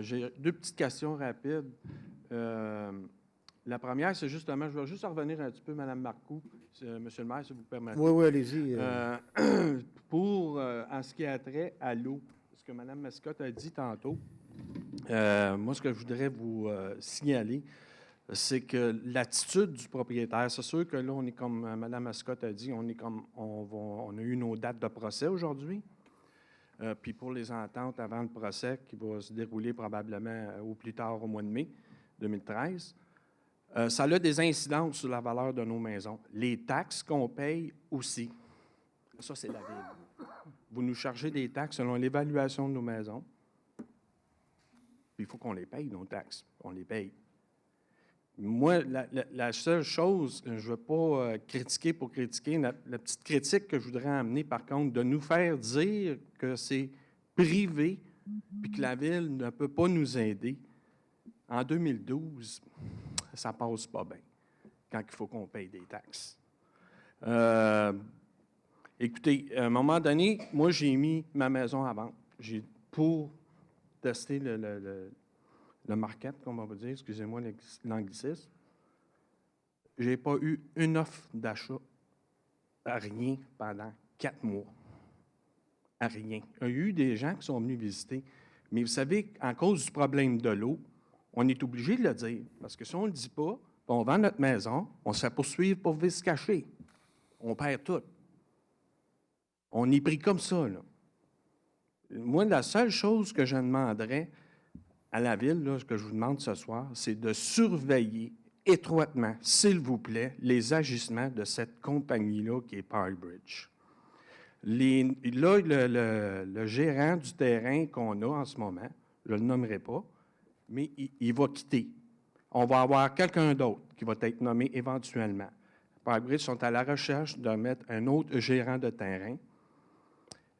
J'ai deux petites questions rapides. La première, c'est justement, je vais juste revenir un petit peu, Mme Marcoux, Monsieur le maire, si vous permettez. Oui, oui, allez-y. En ce qui a trait à l'eau, ce que Mme Mascotte a dit tantôt, moi, ce que je voudrais vous signaler, c'est que l'attitude du propriétaire, c'est sûr que là, on est comme Mme Mascotte a dit, on a eu nos dates de procès aujourd'hui. Puis pour les ententes avant le procès qui va se dérouler probablement au plus tard au mois de mai 2013, ça a des incidences sur la valeur de nos maisons. Les taxes qu'on paye aussi. Ça, c'est la ville. Vous nous chargez des taxes selon l'évaluation de nos maisons. Puis il faut qu'on les paye, nos taxes. On les paye. Moi, la seule chose, je ne veux pas critiquer pour critiquer, la petite critique que je voudrais amener, par contre, de nous faire dire que c'est privé puis que la Ville ne peut pas nous aider, en 2012, ça passe pas bien quand il faut qu'on paye des taxes. Écoutez, à un moment donné, moi, j'ai mis ma maison à vente. Pour tester le market, comme on va dire, excusez-moi l'anglicisme, je n'ai pas eu une offre d'achat à rien pendant 4 mois. À rien. Il y a eu des gens qui sont venus visiter. Mais vous savez, à cause du problème de l'eau, on est obligé de le dire. Parce que si on ne le dit pas, on vend notre maison, on se fait poursuivre pour vice caché. On perd tout. On est pris comme ça, là. Moi, la seule chose que je demanderais à la Ville, là, ce que je vous demande ce soir, c'est de surveiller étroitement, s'il vous plaît, les agissements de cette compagnie-là qui est PowerBridge. Le gérant du terrain qu'on a en ce moment, je ne le nommerai pas, mais il va quitter. On va avoir quelqu'un d'autre qui va être nommé éventuellement. PowerBridge sont à la recherche de mettre un autre gérant de terrain.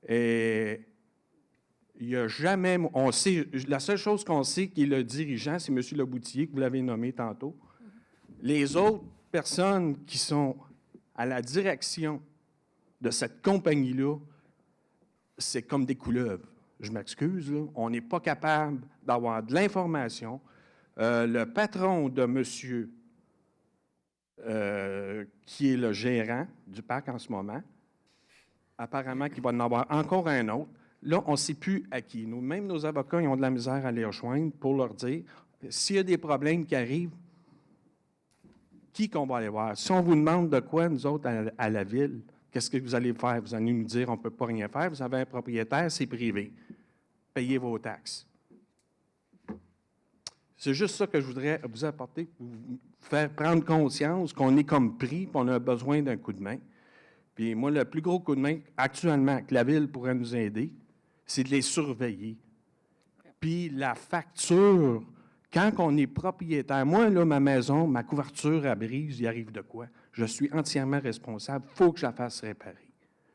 Et il n'y a jamais... On sait, la seule chose qu'on sait qui est le dirigeant, c'est M. Leboutillier, que vous l'avez nommé tantôt. Les autres personnes qui sont à la direction de cette compagnie-là, c'est comme des couleuvres. Je m'excuse, là. On n'est pas capable d'avoir de l'information. Le patron de monsieur qui est le gérant du parc en ce moment, apparemment qu'il va en avoir encore un autre. Là, on ne sait plus à qui. Même nos avocats, ils ont de la misère à les rejoindre pour leur dire, s'il y a des problèmes qui arrivent, qui qu'on va aller voir? Si on vous demande de quoi, nous autres, à la Ville, qu'est-ce que vous allez faire? Vous allez nous dire, on ne peut pas rien faire. Vous avez un propriétaire, c'est privé. Payez vos taxes. C'est juste ça que je voudrais vous apporter pour vous faire prendre conscience qu'on est comme pris et qu'on a besoin d'un coup de main. Puis moi, le plus gros coup de main actuellement que la Ville pourrait nous aider, c'est de les surveiller. Puis la facture, quand on est propriétaire, moi, là, ma maison, ma couverture à brise, il arrive de quoi? Je suis entièrement responsable. Il faut que je la fasse réparer.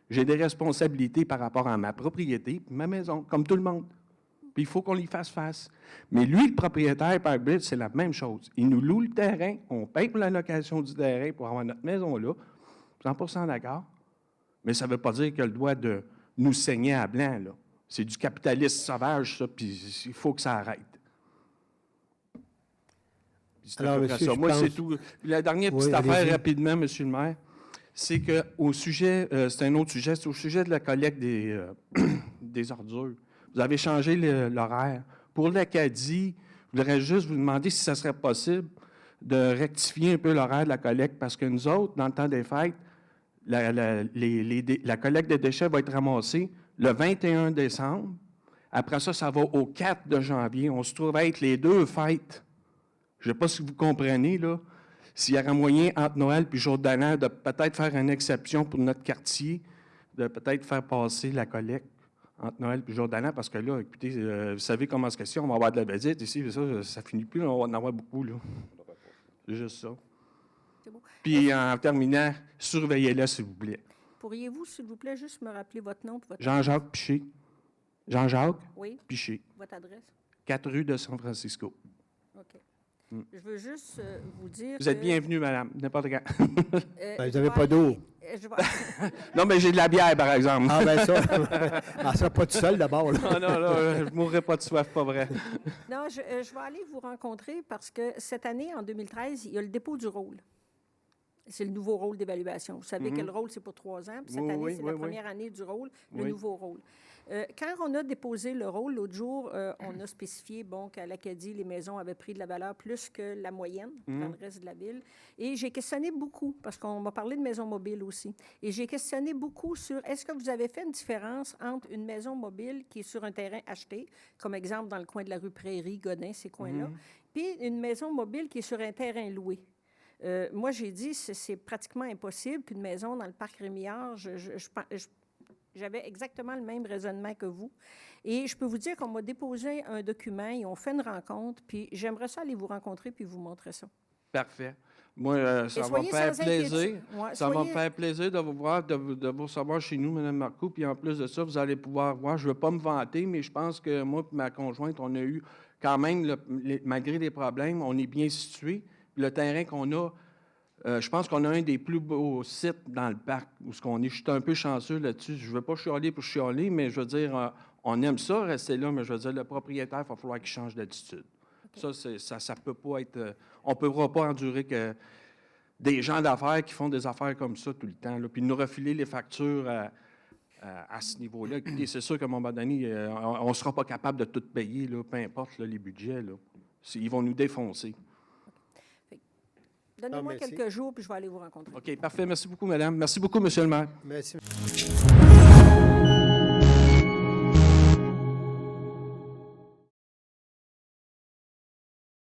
J'ai des responsabilités par rapport à ma propriété, ma maison, comme tout le monde. Puis il faut qu'on y fasse face. Mais lui, le propriétaire, PowerBridge, c'est la même chose. Il nous loue le terrain, on paye pour la location du terrain pour avoir notre maison là, 100% d'accord. Mais ça ne veut pas dire qu'il a le droit de nous saigner à blanc, là. C'est du capitalisme sauvage, ça, puis il faut que ça arrête. Alors, monsieur, ça. Moi, c'est tout. La dernière petite affaire, rapidement, M. le maire, c'est qu'au sujet, c'est un autre sujet, c'est au sujet de la collecte des ordures. Vous avez changé l'horaire. Pour l'Acadie, je voudrais juste vous demander si ça serait possible de rectifier un peu l'horaire de la collecte, parce que nous autres, dans le temps des fêtes, la collecte des déchets va être ramassée le 21 décembre. Après ça, ça va au 4 de janvier. On se trouve à être les deux fêtes. Je ne sais pas si vous comprenez, là, s'il y aurait moyen entre Noël et jour de l'an de peut-être faire une exception pour notre quartier, de peut-être faire passer la collecte entre Noël et jour de l'an, parce que là, écoutez, vous savez comment c'est, on va avoir de la visite ici, ça finit plus, on va en avoir beaucoup, là. C'est juste ça. C'est beau. Puis, en terminant, surveillez-le, s'il vous plaît. Pourriez-vous, s'il vous plaît, juste me rappeler votre nom et votre Jean-Jacques Piché. Jean-Jacques Oui. Piché. Votre adresse? 4 rue de San Francisco. OK. Je veux juste vous dire Vous êtes que, bienvenue, madame, n'importe quand. je vous vais n'avez pas d'eau. aller- je vais- Non, mais j'ai de la bière, par exemple. Ah, ben ça, ça sera pas tout seul d'abord. là. Non, je ne mourrai pas de soif, pas vrai. Non, je vais aller vous rencontrer parce que cette année, en 2013, il y a le dépôt du rôle. C'est le nouveau rôle d'évaluation. Vous savez que le rôle, c'est pour 3 ans. Puis cette Oui, année, oui, c'est oui, la oui. première année du rôle, le Oui. nouveau rôle. Quand on a déposé le rôle, l'autre jour, on a spécifié qu'à l'Acadie, les maisons avaient pris de la valeur plus que la moyenne dans le reste de la ville. Et j'ai questionné beaucoup, parce qu'on m'a parlé de maisons mobiles aussi. Et j'ai questionné beaucoup sur est-ce que vous avez fait une différence entre une maison mobile qui est sur un terrain acheté, comme exemple dans le coin de la rue Prairie, Godin, ces coins-là, puis une maison mobile qui est sur un terrain loué. Moi, j'ai dit c'est pratiquement impossible qu'une maison dans le parc Rémillard, j'avais exactement le même raisonnement que vous. Et je peux vous dire qu'on m'a déposé un document, ils ont fait une rencontre, puis j'aimerais ça aller vous rencontrer puis vous montrer ça. Parfait. Moi, ça Et va me soyez faire sans plaisir. inquiétude. Ouais, Ça va me soyez- faire plaisir de vous voir, de vous recevoir chez nous, Mme Marcoux. Puis en plus de ça, vous allez pouvoir voir. Je ne veux pas me vanter, mais je pense que moi et ma conjointe, on a eu quand même, malgré les problèmes, on est bien situés. Puis le terrain qu'on a, je pense qu'on a un des plus beaux sites dans le parc où ce qu'on est. Je suis un peu chanceux là-dessus. Je ne veux pas chialer pour chialer, mais je veux dire, on aime ça, rester là, mais je veux dire, le propriétaire, il va falloir qu'il change d'attitude. Okay. Ça peut pas être... on ne pourra pas endurer que des gens d'affaires qui font des affaires comme ça tout le temps, là, puis nous refiler les factures à ce niveau-là. Écoutez, c'est sûr qu'à un moment donné, on ne sera pas capable de tout payer, là, peu importe là, les budgets. Là. Ils vont nous défoncer. Donnez-moi quelques jours, puis je vais aller vous rencontrer. OK, parfait. Merci beaucoup, madame. Merci beaucoup, monsieur le maire. Merci.